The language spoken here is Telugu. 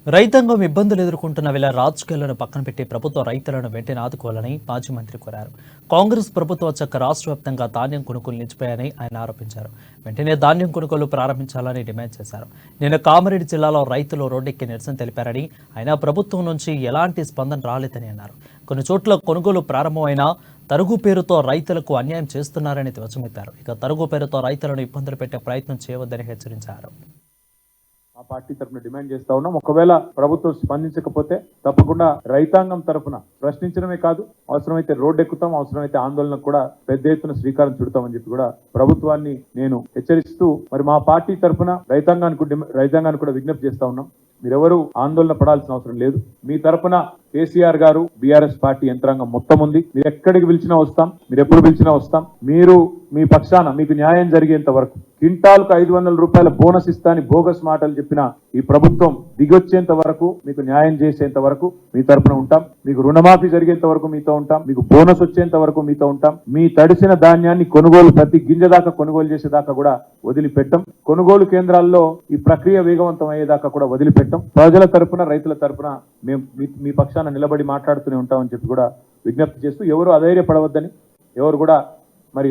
రైతాంగం ఇబ్బందులు ఎదుర్కొంటున్న వేళ రాజకీయాలను పక్కన పెట్టి ప్రభుత్వ రైతులను వెంటనే ఆదుకోవాలని మాజీ మంత్రి కోరారు. కాంగ్రెస్ ప్రభుత్వం వచ్చాక రాష్ట్ర వ్యాప్తంగా ధాన్యం కొనుగోలు నిలిచిపోయాయని ఆయన ఆరోపించారు. వెంటనే ధాన్యం కొనుగోలు ప్రారంభించాలని డిమాండ్ చేశారు. నిన్న కామారెడ్డి జిల్లాలో రైతులు రోడ్డెక్కి నిరసన తెలిపారని, అయినా ప్రభుత్వం నుంచి ఎలాంటి స్పందన రాలేదని అన్నారు. కొన్ని చోట్ల కొనుగోలు ప్రారంభమైనా తరుగు పేరుతో రైతులకు అన్యాయం చేస్తున్నారని ధ్వజమెత్తారు. ఇక తరుగు పేరుతో రైతులను ఇబ్బందులు పెట్టే ప్రయత్నం చేయవద్దని హెచ్చరించారు. ఆ పార్టీ తరఫున డిమాండ్ చేస్తా ఉన్నాం. ఒకవేళ ప్రభుత్వం స్పందించకపోతే తప్పకుండా రైతాంగం తరఫున ప్రశ్నించడమే కాదు, అవసరమైతే రోడ్డు ఎక్కుతాం, అవసరమైతే ఆందోళనకు కూడా పెద్ద ఎత్తున శ్రీకారం చుడతామని చెప్పి కూడా ప్రభుత్వాన్ని నేను హెచ్చరిస్తూ మరి మా పార్టీ తరఫున రైతాంగానికి కూడా విజ్ఞప్తి చేస్తా ఉన్నాం. మీరెవరూ ఆందోళన పడాల్సిన అవసరం లేదు. మీ తరఫున కేసీఆర్ గారు, బీఆర్ఎస్ పార్టీ యంత్రాంగం మొత్తం ఉంది. మీరు ఎక్కడికి పిలిచినా వస్తాం, మీరు ఎప్పుడు పిలిచినా వస్తాం. మీరు మీ పక్షాన మీకు న్యాయం జరిగేంత వరకు, క్వింటాల్కు 500 రూపాయల బోనస్ ఇస్తాని బోగస్ మాటలు చెప్పిన ఈ ప్రభుత్వం దిగొచ్చేంత వరకు, మీకు న్యాయం చేసేంత వరకు మీ తరఫున ఉంటాం. మీకు రుణమాఫీ జరిగేంత వరకు మీతో ఉంటాం. మీకు బోనస్ వచ్చేంత వరకు మీతో ఉంటాం. మీ తడిసిన ధాన్యాన్ని కొనుగోలు ప్రతి గింజ దాకా కొనుగోలు చేసేదాకా కూడా వదిలిపెట్టం. కొనుగోలు కేంద్రాల్లో ఈ ప్రక్రియ వేగవంతం అయ్యేదాకా కూడా వదిలిపెట్టం. ప్రజల తరఫున, రైతుల తరఫున మేము మీ పక్షాన నిలబడి మాట్లాడుతూనే ఉంటామని చెప్పి కూడా విజ్ఞప్తి చేస్తూ, ఎవరు అధైర్యపడవద్దని, ఎవరు కూడా మరి